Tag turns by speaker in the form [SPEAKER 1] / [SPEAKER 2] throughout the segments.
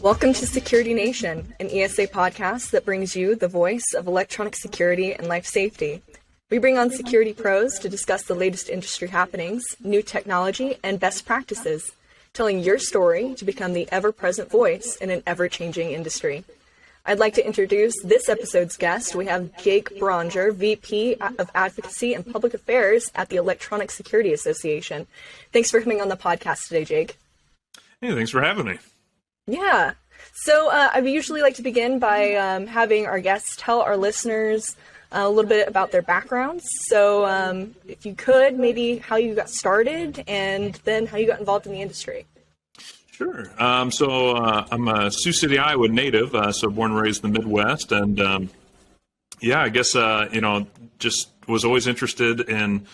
[SPEAKER 1] Welcome to Security Nation, an ESA podcast that brings you the voice of electronic security and life safety. We bring on security pros to discuss the latest industry happenings, new technology, and best practices, telling your story to become the ever-present voice in an ever-changing industry. I'd like to introduce this episode's guest. We have Jake Braunger, VP of Advocacy and Public Affairs at the Electronic Security Association. Thanks for coming on the podcast today, Jake.
[SPEAKER 2] Hey, thanks for having me.
[SPEAKER 1] Yeah. So I usually like to begin by having our guests tell our listeners a little bit about their backgrounds. So if you could, maybe how you got started and then how you got involved in the industry.
[SPEAKER 2] Sure. So I'm a Sioux City, Iowa native, so born and raised in the Midwest. And I guess, just was always interested in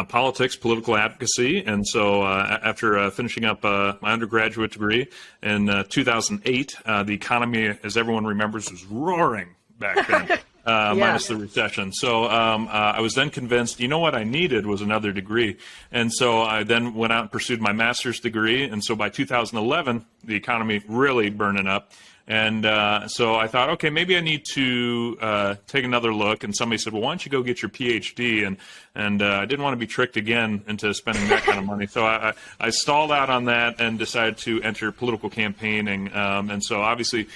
[SPEAKER 2] politics, political advocacy. And so after finishing up my undergraduate degree in 2008, the economy, as everyone remembers, was roaring back then. Minus the recession. So I was then convinced, what I needed was another degree. And so I then went out and pursued my master's degree. And so by 2011, the economy really burning up. And so I thought, okay, maybe I need to take another look. And somebody said, well, why don't you go get your PhD? And I didn't want to be tricked again into spending that kind of money. So I stalled out on that and decided to enter political campaigning. And so obviously,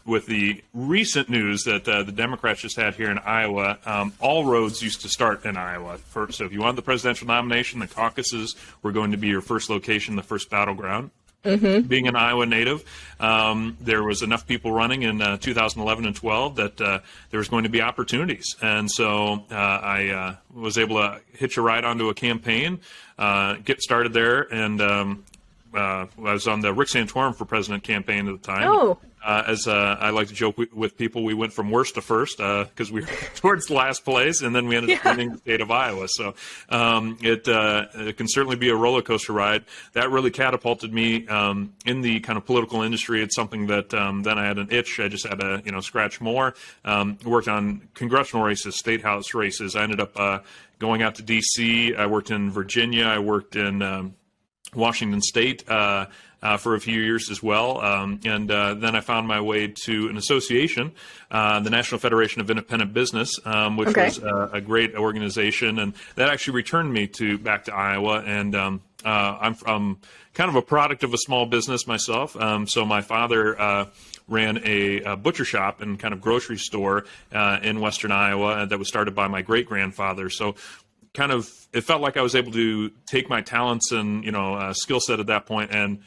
[SPEAKER 2] with the recent news that the Democrats just had here in Iowa, all roads used to start in Iowa. So if you wanted the presidential nomination, the caucuses were going to be your first location, the first battleground. Mm-hmm. Being an Iowa native, there was enough people running in 2011 and 12 that there was going to be opportunities. And so I was able to hitch a ride onto a campaign, get started there, and I was on the Rick Santorum for President campaign at the time.
[SPEAKER 1] Oh.
[SPEAKER 2] As I like to joke with people, we went from worst to first because we were towards last place, and then we ended up winning the state of Iowa. So it can certainly be a roller coaster ride. That really catapulted me in the kind of political industry. It's something that then I had an itch. I just had to scratch more. Worked on congressional races, state house races. I ended up going out to D.C. I worked in Virginia. I worked in Washington State for a few years as well. And then I found my way to an association, the National Federation of Independent Business, which was a great organization. And that actually returned me back to Iowa. And I'm kind of a product of a small business myself. So my father ran a butcher shop and kind of grocery store in western Iowa that was started by my great-grandfather. So kind of, it felt like I was able to take my talents and, skill set at that point and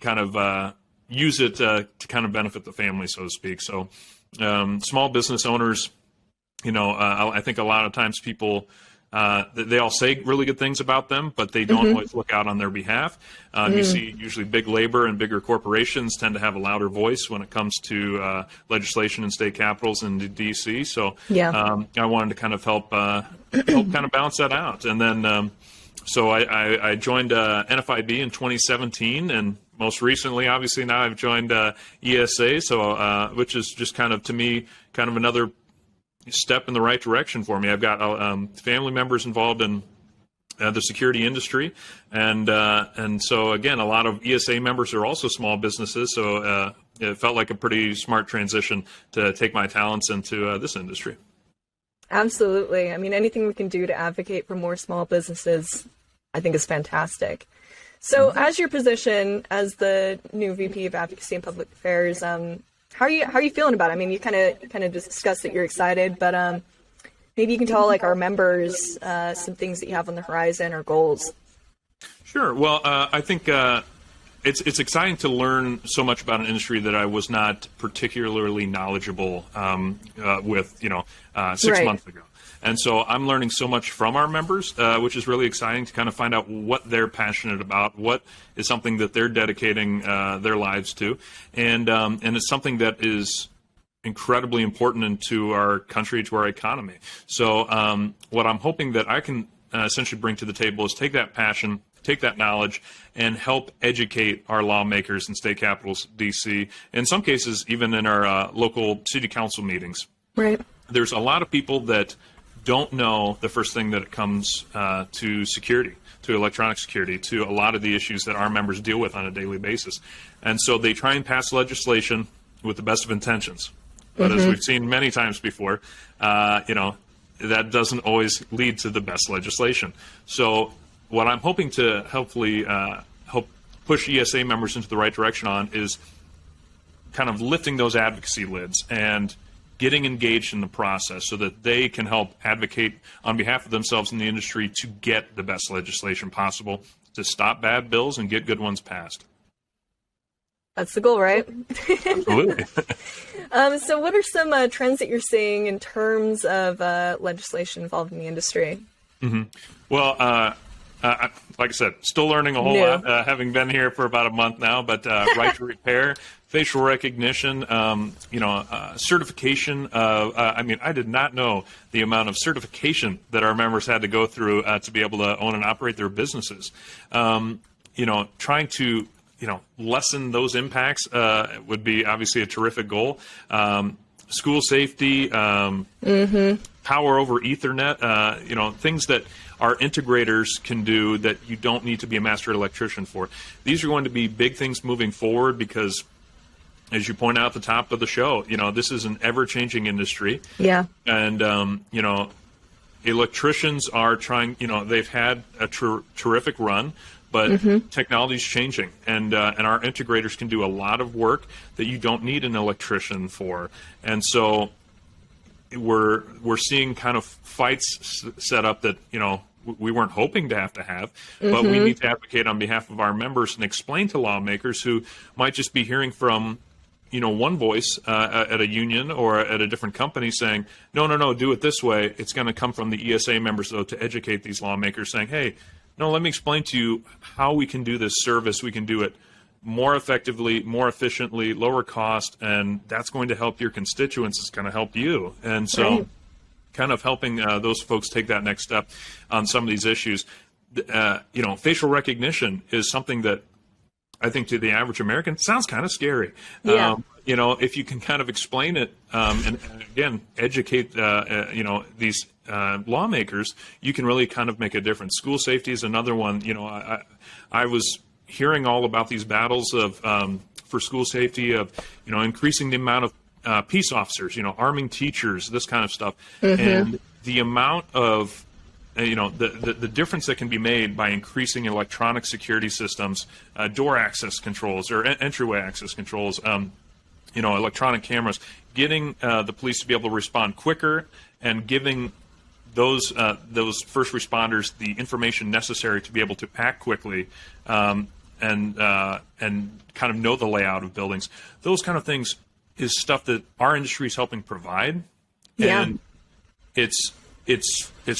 [SPEAKER 2] kind of use it to kind of benefit the family, so to speak. So small business owners, I think a lot of times people, they all say really good things about them, but they don't always look out on their behalf. You see usually big labor and bigger corporations tend to have a louder voice when it comes to legislation in state capitals and D.C. So I wanted to kind of help kind of balance that out. And then so I joined NFIB in 2017, and most recently, obviously, now I've joined ESA, so which is just kind of, to me, kind of another step in the right direction for me. I've got family members involved in the security industry, and so again, a lot of ESA members are also small businesses. So it felt like a pretty smart transition to take my talents into this industry.
[SPEAKER 1] Absolutely. I mean, anything we can do to advocate for more small businesses, I think, is fantastic. So, as your position as the new VP of Advocacy and Public Affairs, how are you feeling about it? I mean, you kind of discussed that you're excited, but maybe you can tell our members some things that you have on the horizon or goals.
[SPEAKER 2] Sure. Well, I think it's exciting to learn so much about an industry that I was not particularly knowledgeable with 6 months ago. And so I'm learning so much from our members, which is really exciting to kind of find out what they're passionate about, what is something that they're dedicating their lives to, and it's something that is incredibly important into our country, to our economy. So what I'm hoping that I can essentially bring to the table is take that passion, take that knowledge, and help educate our lawmakers in state capitals, D.C., in some cases even in our local city council meetings.
[SPEAKER 1] Right. There's
[SPEAKER 2] a lot of people that don't know the first thing that comes to security. to electronic security, to a lot of the issues that our members deal with on a daily basis. And so they try and pass legislation with the best of intentions. But as we've seen many times before, that doesn't always lead to the best legislation. So what I'm hoping to hopefully help push ESA members into the right direction on is kind of lifting those advocacy lids and getting engaged in the process so that they can help advocate on behalf of themselves in the industry to get the best legislation possible to stop bad bills and get good ones passed.
[SPEAKER 1] That's the goal, right?
[SPEAKER 2] Absolutely.
[SPEAKER 1] So what are some trends that you're seeing in terms of legislation involved in the industry?
[SPEAKER 2] Mm-hmm. Well, like I said, still learning a whole lot, having been here for about a month now, but right to repair, facial recognition, certification. I did not know the amount of certification that our members had to go through to be able to own and operate their businesses. Trying to lessen those impacts would be obviously a terrific goal. School safety, power over Ethernet, things that our integrators can do that you don't need to be a master electrician for. These are going to be big things moving forward because, as you point out at the top of the show, this is an ever-changing industry. Yeah. And, electricians are trying, they've had a terrific run, but technology's changing, and our integrators can do a lot of work that you don't need an electrician for. And so we're seeing kind of fights set up that, we weren't hoping to have, but we need to advocate on behalf of our members and explain to lawmakers who might just be hearing from one voice at a union or at a different company saying, no, do it this way. It's going to come from the ESA members, though, to educate these lawmakers saying, hey, no, let me explain to you how we can do this service. We can do it more effectively, more efficiently, lower cost, and that's going to help your constituents. It's going to help you. And so kind of helping those folks take that next step on some of these issues. Facial recognition is something that I think to the average American sounds kind of scary. Yeah. If you can kind of explain it and again, educate, these lawmakers, you can really kind of make a difference. School safety is another one. I was hearing all about these battles of for school safety of, increasing the amount of peace officers, arming teachers, this kind of stuff. And the amount of the difference that can be made by increasing electronic security systems, door access controls or entryway access controls, electronic cameras, getting the police to be able to respond quicker and giving those first responders the information necessary to be able to act quickly and kind of know the layout of buildings. Those kind of things is stuff that our industry is helping provide, and it's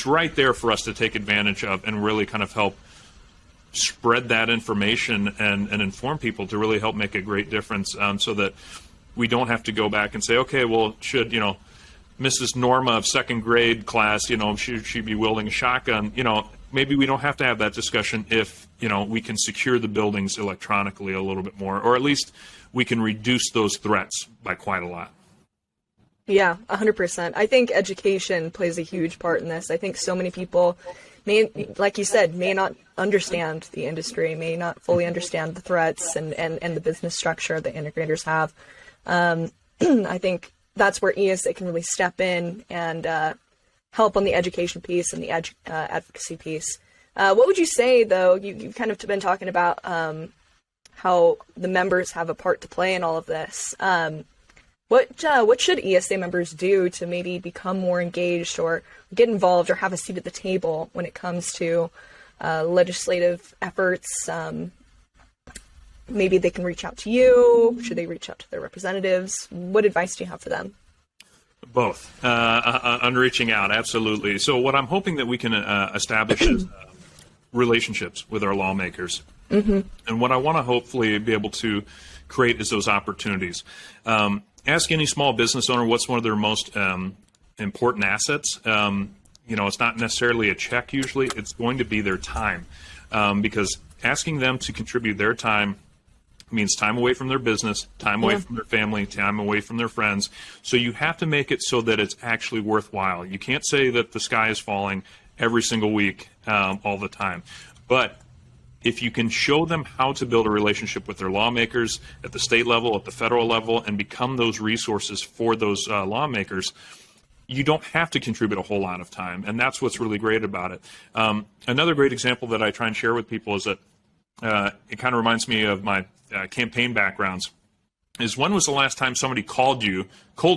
[SPEAKER 2] right there for us to take advantage of and really kind of help spread that information and inform people to really help make a great difference, so that we don't have to go back and say, okay, well, should Mrs. Norma of second grade class, should she be wielding a shotgun? Maybe we don't have to have that discussion if we can secure the buildings electronically a little bit more, or at least we can reduce those threats by quite a lot.
[SPEAKER 1] Yeah, 100%. I think education plays a huge part in this. I think so many people like you said, may not understand the industry, may not fully understand the threats and the business structure that integrators have. I think that's where ESA can really step in and help on the education piece and the advocacy piece. What would you say, though, you've kind of been talking about how the members have a part to play in all of this. What should ESA members do to maybe become more engaged or get involved or have a seat at the table when it comes to legislative efforts? Maybe they can reach out to you. Should they reach out to their representatives? What advice do you have for them?
[SPEAKER 2] Both. On reaching out, absolutely. So what I'm hoping that we can establish is relationships with our lawmakers. Mm-hmm. And what I want to hopefully be able to create is those opportunities. Ask any small business owner what's one of their most important assets. It's not necessarily a check usually. It's going to be their time, because asking them to contribute their time means time away from their business, time away from their family, time away from their friends. So you have to make it so that it's actually worthwhile. You can't say that the sky is falling every single week all the time. But if you can show them how to build a relationship with their lawmakers at the state level, at the federal level, and become those resources for those lawmakers, you don't have to contribute a whole lot of time. And that's what's really great about it. Another great example that I try and share with people is that it kind of reminds me of my campaign backgrounds, is when was the last time somebody cold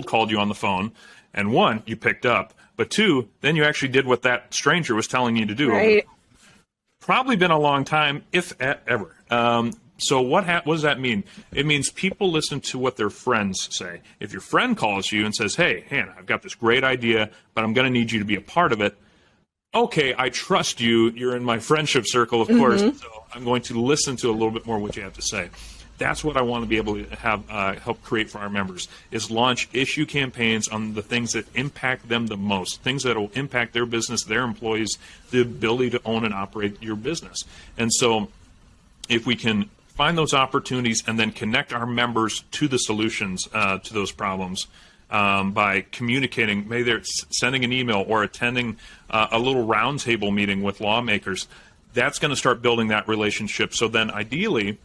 [SPEAKER 2] called you on the phone, and one, you picked up, but two, then you actually did what that stranger was telling you to do.
[SPEAKER 1] Right.
[SPEAKER 2] Probably been a long time, if ever. So what does that mean? It means people listen to what their friends say. If your friend calls you and says, hey, Hannah, I've got this great idea, but I'm going to need you to be a part of it. Okay, I trust you. You're in my friendship circle, of course, so I'm going to listen to a little bit more what you have to say. That's what I want to be able to have help create for our members, is launch issue campaigns on the things that impact them the most, things that will impact their business, their employees, the ability to own and operate your business. And so if we can find those opportunities and then connect our members to the solutions to those problems by communicating, maybe they're sending an email or attending a little roundtable meeting with lawmakers, that's going to start building that relationship. So then ideally,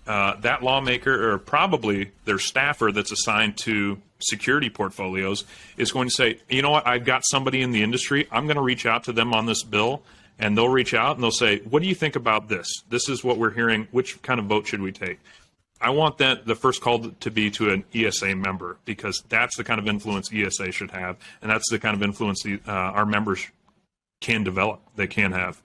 [SPEAKER 2] that lawmaker, or probably their staffer that's assigned to security portfolios, is going to say, you know what, I've got somebody in the industry, I'm going to reach out to them on this bill, and they'll reach out and they'll say, what do you think about this? This is what we're hearing. Which kind of vote should we take? I want that the first call to be to an ESA member, because that's the kind of influence ESA should have, and that's the kind of influence our members can develop, they can have.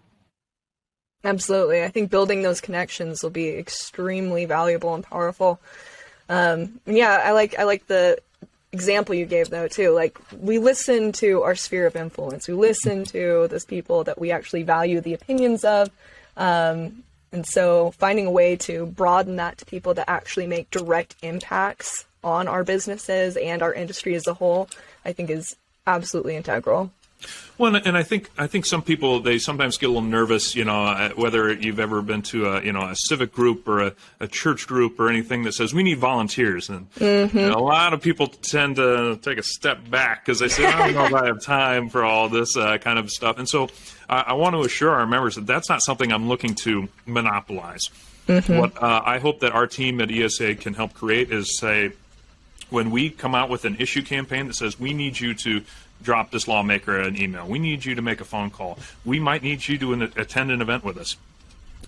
[SPEAKER 1] Absolutely. I think building those connections will be extremely valuable and powerful. Yeah, I like the example you gave, though, too. Like, we listen to our sphere of influence. We listen to those people that we actually value the opinions of. And so finding a way to broaden that to people that actually make direct impacts on our businesses and our industry as a whole, I think is absolutely integral.
[SPEAKER 2] Well, and I think some people, they sometimes get a little nervous, whether you've ever been to a civic group or a church group or anything that says we need volunteers, and a lot of people tend to take a step back because they say, I don't know if I have time for all this kind of stuff. And so I want to assure our members that that's not something I'm looking to monopolize. What I hope that our team at ESA can help create is, say, when we come out with an issue campaign that says we need you to drop this lawmaker an email, we need you to make a phone call, we might need you to attend an event with us,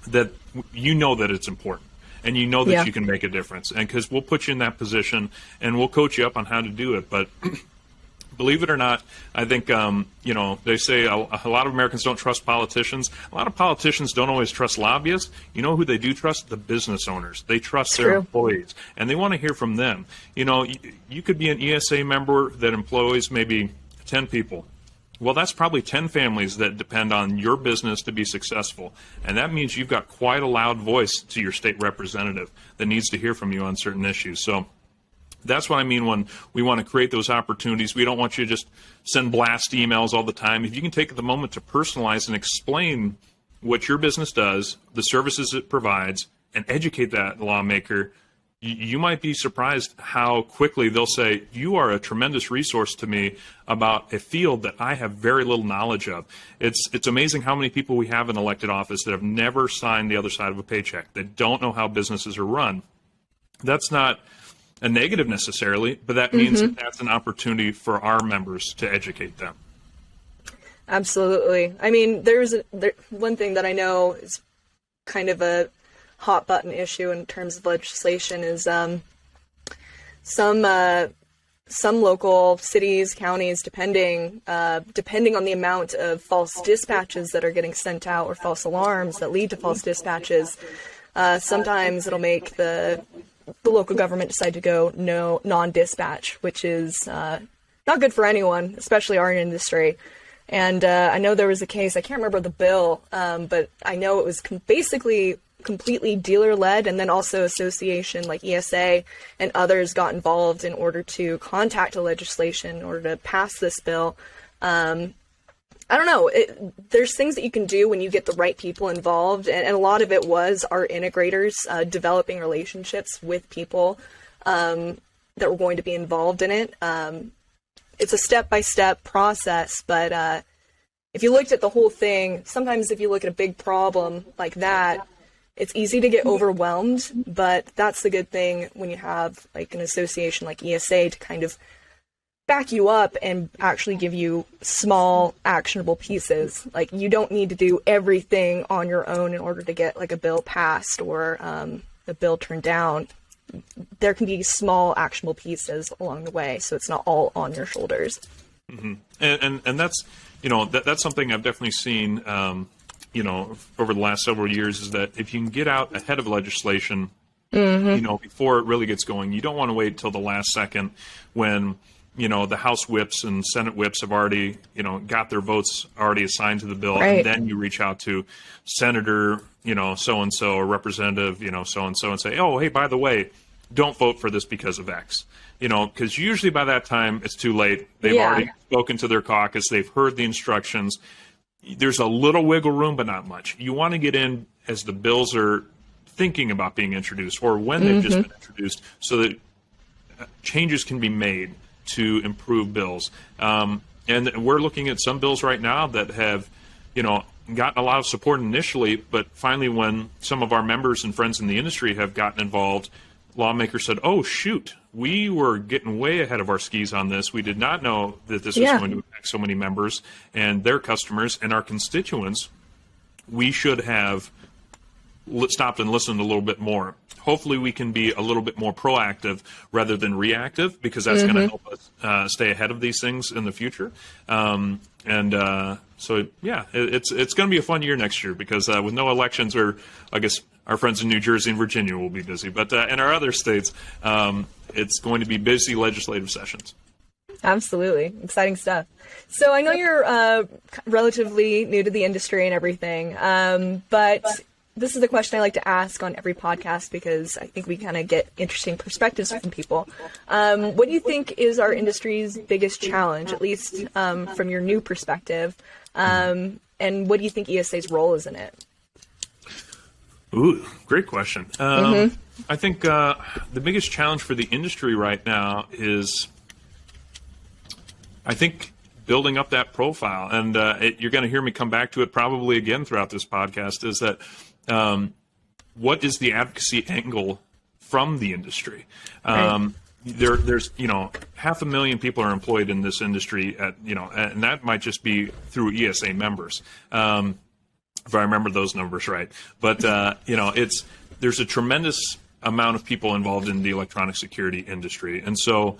[SPEAKER 2] that you know that it's important and you know that you can make a difference, and because we'll put you in that position and we'll coach you up on how to do it. But believe it or not, I think they say a lot of Americans don't trust politicians. A lot of politicians don't always trust lobbyists. You know who they do trust? The business owners. They trust their employees, and they want to hear from them. You could be an ESA member that employs maybe 10 people. Well, that's probably 10 families that depend on your business to be successful. And that means you've got quite a loud voice to your state representative that needs to hear from you on certain issues. So that's what I mean when we want to create those opportunities. We don't want you to just send blast emails all the time. If you can take the moment to personalize and explain what your business does, the services it provides, and educate that lawmaker, you might be surprised how quickly they'll say, you are a tremendous resource to me about a field that I have very little knowledge of. It's amazing how many people we have in elected office that have never signed the other side of a paycheck, that don't know how businesses are run. That's not a negative necessarily, but that means that's an opportunity for our members to educate them.
[SPEAKER 1] Absolutely. I mean, there's one thing that I know is kind of a hot button issue in terms of legislation is some local cities, counties, depending on the amount of false dispatches that are getting sent out or false alarms that lead to false dispatches, sometimes it'll make the local government decide to go non-dispatch, which is not good for anyone, especially our industry. And I know there was a case, I can't remember the bill, but I know it was basically completely dealer-led, and then also association like ESA and others got involved in order to contact a legislation in order to pass this bill. I don't know. There's things that you can do when you get the right people involved, and a lot of it was our integrators developing relationships with people that were going to be involved in it. It's a step-by-step process, but if you looked at the whole thing, sometimes if you look at a big problem like that, it's easy to get overwhelmed, but that's the good thing when you have like an association like ESA to kind of back you up and actually give you small actionable pieces. Like, you don't need to do everything on your own in order to get like a bill passed or a bill turned down. There can be small actionable pieces along the way, so it's not all on your shoulders.
[SPEAKER 2] Mm-hmm. And that's, you know, that's something I've definitely seen, you know, over the last several years, is that if you can get out ahead of legislation, you know, before it really gets going, you don't want to wait till the last second when, you know, the House whips and Senate whips have already, you know, got their votes already assigned to the bill.
[SPEAKER 1] Right.
[SPEAKER 2] And then you reach out to Senator, you know, so-and-so, or Representative, you know, so-and-so, and say, oh, hey, by the way, don't vote for this because of X. You know, because usually by that time it's too late. They've already spoken to their caucus. They've heard the instructions. There's a little wiggle room, but not much. You want to get in as the bills are thinking about being introduced, or when they've just been introduced, so that changes can be made to improve bills. And we're looking at some bills right now that have, you know, gotten a lot of support initially, but finally when some of our members and friends in the industry have gotten involved, lawmakers said, oh, shoot, we were getting way ahead of our skis on this. We did not know that this was going to affect so many members and their customers and our constituents. We should have stopped and listened a little bit more. Hopefully we can be a little bit more proactive rather than reactive, because that's going to help us stay ahead of these things in the future. So, yeah, it's going to be a fun year next year, because with no elections, or I guess our friends in New Jersey and Virginia will be busy. But in our other states, it's going to be busy legislative sessions.
[SPEAKER 1] Absolutely. Exciting stuff. So I know you're relatively new to the industry and everything, but this is the question I like to ask on every podcast, because I think we kind of get interesting perspectives from people. What do you think is our industry's biggest challenge, at least from your new perspective? And what do you think ESA's role is in it?
[SPEAKER 2] Ooh, great question. I think the biggest challenge for the industry right now is, I think, building up that profile. And you're going to hear me come back to it probably again throughout this podcast, is that what is the advocacy angle from the industry? Right. There's, you know, 500,000 people are employed in this industry, and that might just be through ESA members, if I remember those numbers right. But you know, there's a tremendous amount of people involved in the electronic security industry, and so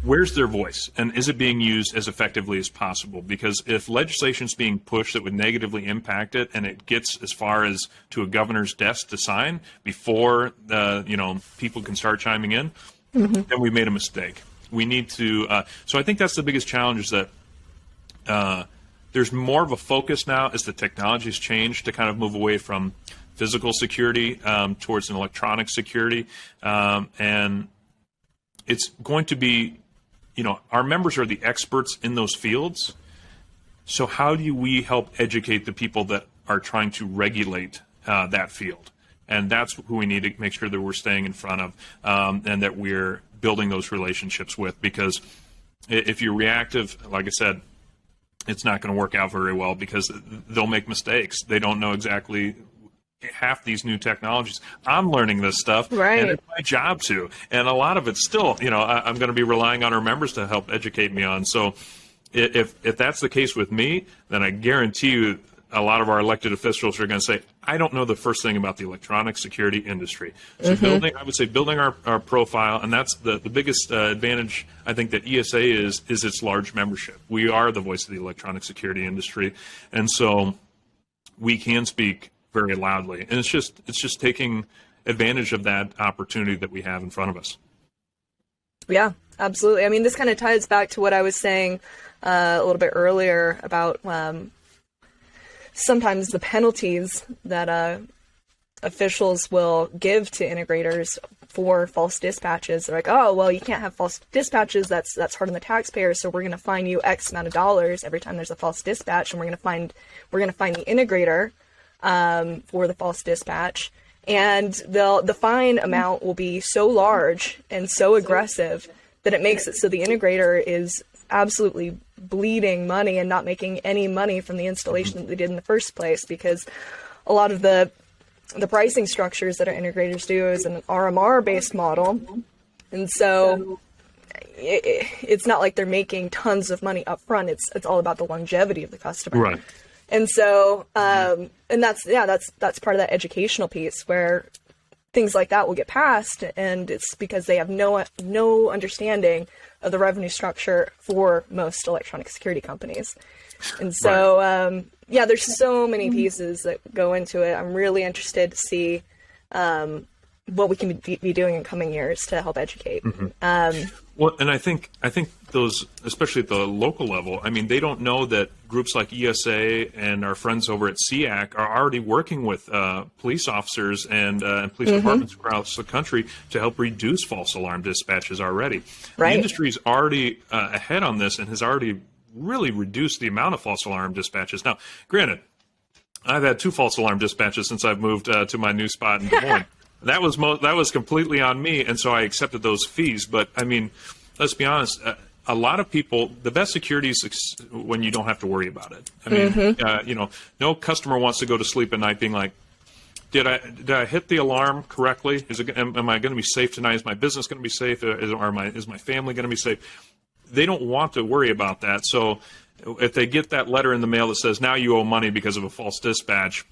[SPEAKER 2] where's their voice, and is it being used as effectively as possible? Because if legislation is being pushed that would negatively impact it, and it gets as far as to a governor's desk to sign before people can start chiming in, then we made a mistake. We need to. So I think that's the biggest challenge, is that there's more of a focus now as the technology's changed to kind of move away from physical security towards an electronic security, and it's going to be, you know, our members are the experts in those fields. So how do we help educate the people that are trying to regulate that field? And that's who we need to make sure that we're staying in front of, and that we're building those relationships with. Because if you're reactive, like I said, it's not going to work out very well, because they'll make mistakes. They don't know exactly half these new technologies. I'm learning this stuff,
[SPEAKER 1] right,
[SPEAKER 2] and it's my job to. And a lot of it's still, you know, I'm going to be relying on our members to help educate me on. So if that's the case with me, then I guarantee you a lot of our elected officials are going to say, I don't know the first thing about the electronic security industry. So building our profile, and that's the biggest advantage, I think, that ESA is its large membership. We are the voice of the electronic security industry, and so we can speak very loudly. And it's just taking advantage of that opportunity that we have in front of us.
[SPEAKER 1] Yeah, absolutely. I mean, this kind of ties back to what I was saying a little bit earlier about sometimes the penalties that officials will give to integrators for false dispatches. They're like, oh, well, you can't have false dispatches. That's hard on the taxpayer. So we're going to fine you X amount of dollars every time there's a false dispatch, and we're going to fine the integrator for the false dispatch. And the fine amount will be so large and so aggressive that it makes it so the integrator is absolutely bleeding money and not making any money from the installation that they did in the first place, because a lot of the pricing structures that our integrators do is an RMR based model. And so it's not like they're making tons of money up front. It's all about the longevity of the customer.
[SPEAKER 2] Right.
[SPEAKER 1] And so, and that's part of that educational piece where things like that will get passed, and it's because they have no understanding of the revenue structure for most electronic security companies. And so, there's so many pieces that go into it. I'm really interested to see what we can be doing in coming years to help educate.
[SPEAKER 2] Well, and I think those, especially at the local level, I mean, they don't know that groups like ESA and our friends over at SEAC are already working with police officers and police departments across the country to help reduce false alarm dispatches already.
[SPEAKER 1] Right.
[SPEAKER 2] The industry's already ahead on this and has already really reduced the amount of false alarm dispatches. Now, granted, I've had 2 false alarm dispatches since I've moved to my new spot in Des Moines. That was completely on me, and so I accepted those fees. But I mean, let's be honest. A lot of people, the best security is when you don't have to worry about it. I mean, no customer wants to go to sleep at night being like, "Did I hit the alarm correctly? Am I going to be safe tonight? Is my business going to be safe? Is my family going to be safe?" They don't want to worry about that. So if they get that letter in the mail that says now you owe money because of a false dispatch,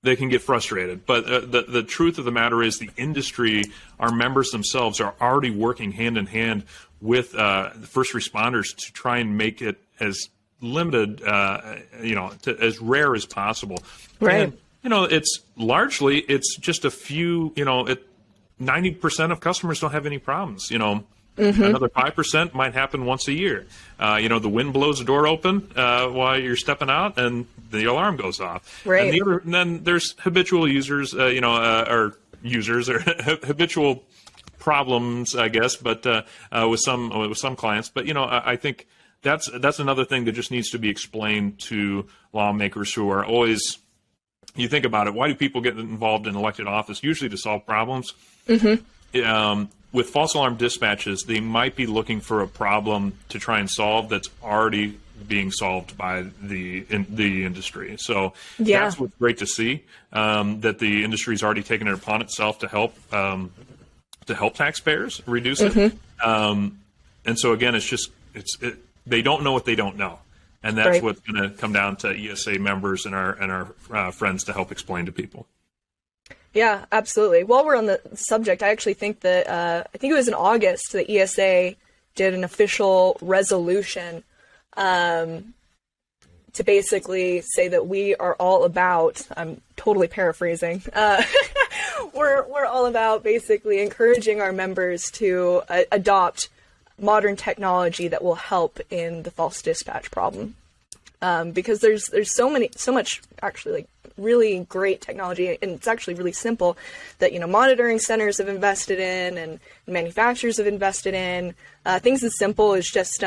[SPEAKER 2] they can get frustrated. But the truth of the matter is the industry, our members themselves, are already working hand in hand with the first responders to try and make it as limited, as rare as possible.
[SPEAKER 1] Right.
[SPEAKER 2] And, it's just a few, 90% of customers don't have any problems, Another 5% might happen once a year. The wind blows the door open while you're stepping out, and the alarm goes off.
[SPEAKER 1] Right.
[SPEAKER 2] And then there's habitual users, or habitual problems, I guess. But with some clients. But I think that's another thing that just needs to be explained to lawmakers who are always. You think about it. Why do people get involved in elected office? Usually to solve problems. With false alarm dispatches, they might be looking for a problem to try and solve that's already being solved by the industry. So that's what's great to see, that the industry's already taken it upon itself to help taxpayers reduce it. And so again, they don't know what they don't know, and that's what's going to come down to ESA members and our friends to help explain to people.
[SPEAKER 1] Yeah, absolutely. While we're on the subject, I actually think that, I think it was in August that ESA did an official resolution to basically say that we are all about, I'm totally paraphrasing, we're all about basically encouraging our members to adopt modern technology that will help in the false dispatch problem. Because there's so much actually like really great technology, and it's actually really simple that, monitoring centers have invested in and manufacturers have invested in. Things as simple as just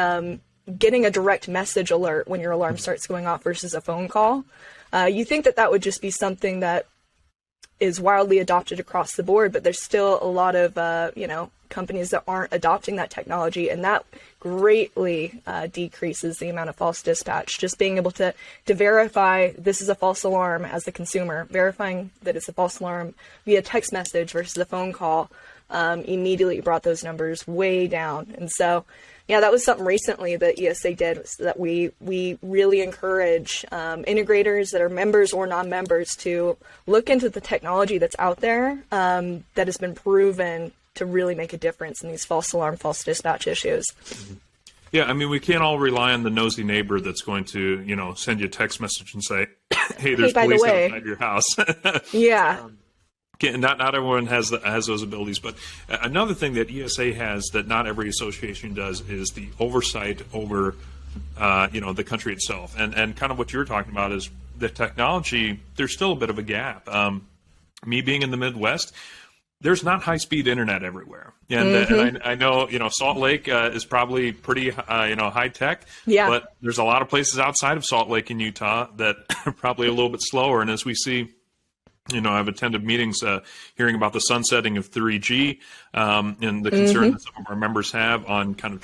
[SPEAKER 1] getting a direct message alert when your alarm starts going off versus a phone call. You think that would just be something that is wildly adopted across the board, but there's still a lot of, companies that aren't adopting that technology, and that greatly decreases the amount of false dispatch. Just being able to verify this is a false alarm as the consumer, verifying that it's a false alarm via text message versus a phone call, immediately brought those numbers way down. And so, that was something recently that ESA did, so that we really encourage integrators that are members or non-members to look into the technology that's out there that has been proven to really make a difference in these false alarm, false dispatch issues.
[SPEAKER 2] Yeah, I mean, we can't all rely on the nosy neighbor that's going to, send you a text message and say, hey, there's police outside your house.
[SPEAKER 1] Yeah.
[SPEAKER 2] Not everyone has those abilities, but another thing that ESA has that not every association does is the oversight over, the country itself. And kind of what you're talking about is the technology. There's still a bit of a gap. Me being in the Midwest, there's not high-speed internet everywhere, and I know Salt Lake is probably pretty high tech. Yeah. But there's a lot of places outside of Salt Lake in Utah that are probably a little bit slower. And as we see, I've attended meetings hearing about the sunsetting of 3G and the concern that some of our members have on kind of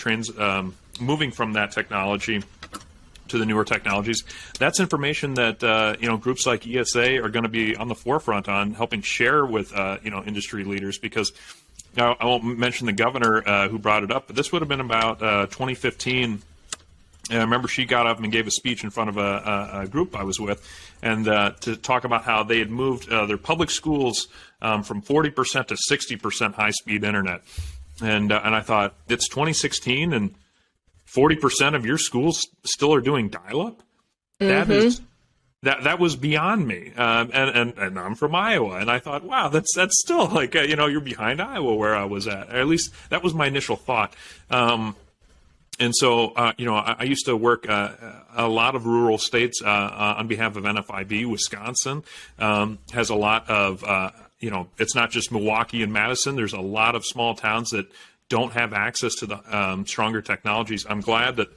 [SPEAKER 2] moving from that technology to the newer technologies. That's information that groups like ESA are going to be on the forefront on helping share with industry leaders, because now I won't mention the governor who brought it up, but this would have been about 2015. And I remember she got up and gave a speech in front of a group I was with, and to talk about how they had moved their public schools from 40% to 60% high-speed internet. And I thought, it's 2016 and 40% of your schools still are doing dial-up?
[SPEAKER 1] Mm-hmm.
[SPEAKER 2] That was beyond me. And I'm from Iowa, and I thought, wow, that's still like you're behind Iowa where I was at. Or at least that was my initial thought. And so, I used to work a lot of rural states on behalf of NFIB. Wisconsin has a lot of, it's not just Milwaukee and Madison. There's a lot of small towns that don't have access to the stronger technologies. I'm glad that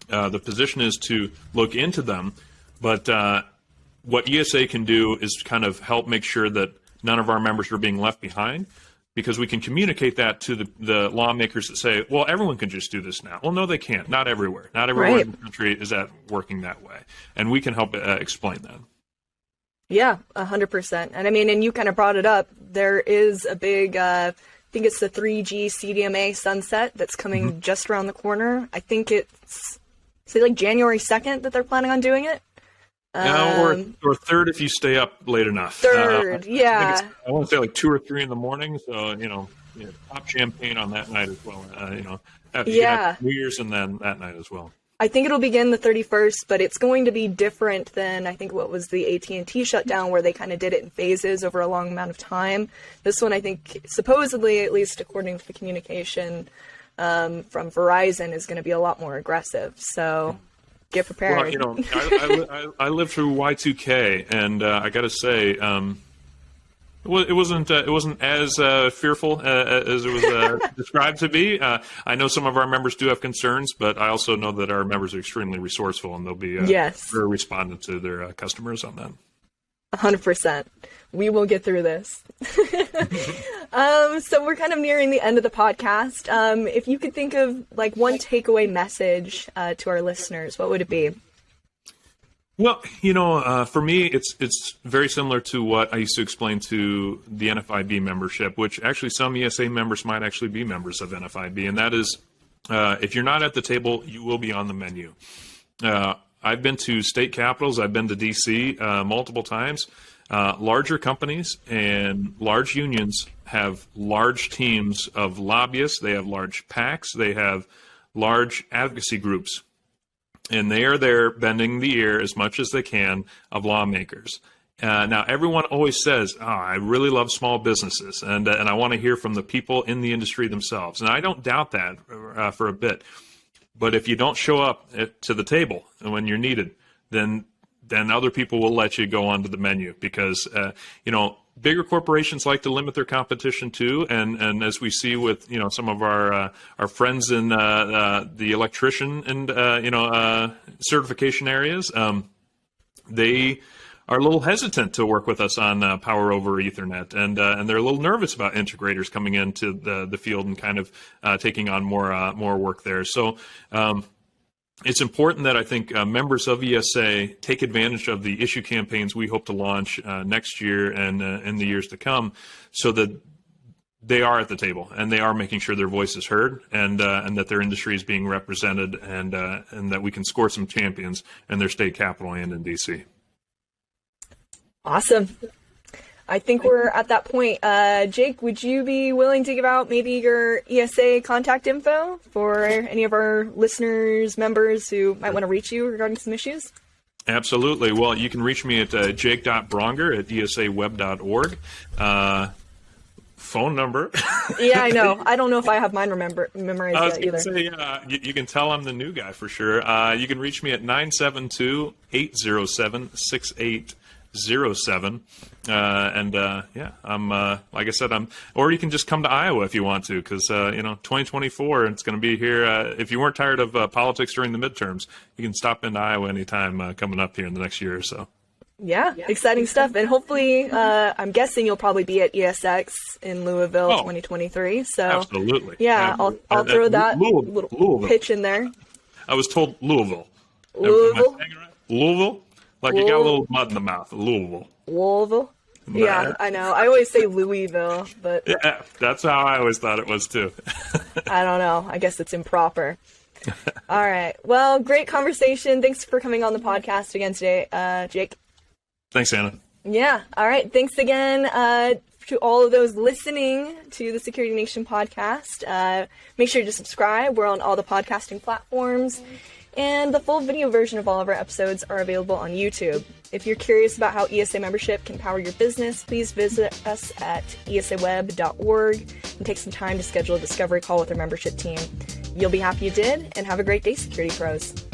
[SPEAKER 2] the position is to look into them. But what ESA can do is kind of help make sure that none of our members are being left behind, because we can communicate that to the lawmakers that say, well, everyone can just do this now. Well, no, they can't. Not everywhere. Not everywhere
[SPEAKER 1] Right.
[SPEAKER 2] in the country is that working that way. And we can help explain that.
[SPEAKER 1] Yeah, 100%. And I mean, and you kind of brought it up. There is a big, I think it's the 3G CDMA sunset that's coming just around the corner. I think it's, say, like January 2nd that they're planning on doing it.
[SPEAKER 2] Or third if you stay up late enough.
[SPEAKER 1] Third, yeah.
[SPEAKER 2] I want to say like 2 or 3 in the morning. So, pop champagne on that night as well. You can have New Year's and then that night as well.
[SPEAKER 1] I think it'll begin the 31st, but it's going to be different than I think what was the AT&T shutdown, where they kind of did it in phases over a long amount of time. This one, I think, supposedly, at least according to the communication from Verizon, is going to be a lot more aggressive. So get prepared.
[SPEAKER 2] Well, I lived through Y2K, and I got to say, it wasn't as fearful as it was described to be. I know some of our members do have concerns, but I also know that our members are extremely resourceful, and they'll be very respondent to their customers on that.
[SPEAKER 1] 100%. We will get through this. So we're kind of nearing the end of the podcast. If you could think of like one takeaway message to our listeners, what would it be?
[SPEAKER 2] Well, for me, it's very similar to what I used to explain to the NFIB membership, which actually some ESA members might actually be members of NFIB, and that is, if you're not at the table, you will be on the menu. I've been to state capitals. I've been to D.C. Multiple times. Larger companies and large unions have large teams of lobbyists. They have large PACs. They have large advocacy groups. And they are there bending the ear as much as they can of lawmakers. Now, everyone always says, I really love small businesses, and I want to hear from the people in the industry themselves. And I don't doubt that for a bit. But if you don't show up to the table when you're needed, then other people will let you go onto the menu, because, bigger corporations like to limit their competition too, and as we see with some of our friends in the electrician and certification areas, they are a little hesitant to work with us on power over Ethernet, and they're a little nervous about integrators coming into the field and kind of taking on more work there. So. It's important that I think members of ESA take advantage of the issue campaigns we hope to launch next year and in the years to come, so that they are at the table and they are making sure their voice is heard, and that their industry is being represented, and that we can score some champions in their state capital and in DC.
[SPEAKER 1] Awesome. I think we're at that point. Jake, would you be willing to give out maybe your ESA contact info for any of our listeners, members who might want to reach you regarding some issues?
[SPEAKER 2] Absolutely. Well, you can reach me at jake.braunger@esaweb.org. Phone number.
[SPEAKER 1] Yeah, I know. I don't know if I have mine memorized yet either.
[SPEAKER 2] You can tell I'm the new guy for sure. You can reach me at 972-807-6807. I'm like I said, or you can just come to Iowa if you want to, because 2024, it's going to be here. If you weren't tired of politics during the midterms, you can stop into Iowa anytime coming up here in the next year or so.
[SPEAKER 1] Yeah, exciting stuff. And hopefully, I'm guessing you'll probably be at ESX in Louisville 2023. So
[SPEAKER 2] absolutely.
[SPEAKER 1] Yeah, I'll throw that little pitch in there.
[SPEAKER 2] I was told Louisville.
[SPEAKER 1] Louisville?
[SPEAKER 2] Am I saying it right? Louisville? Like you got a little mud in the mouth. Louisville.
[SPEAKER 1] Louisville? Yeah, I know. I always say Louisville, but
[SPEAKER 2] yeah, that's how I always thought it was too.
[SPEAKER 1] I don't know. I guess it's improper. All right. Well, great conversation. Thanks for coming on the podcast again today, Jake.
[SPEAKER 2] Thanks, Anna.
[SPEAKER 1] Yeah. All right. Thanks again to all of those listening to the Security Nation podcast. Make sure to subscribe. We're on all the podcasting platforms. And the full video version of all of our episodes are available on YouTube. If you're curious about how ESA membership can power your business, please visit us at esaweb.org and take some time to schedule a discovery call with our membership team. You'll be happy you did, and have a great day, Security Pros.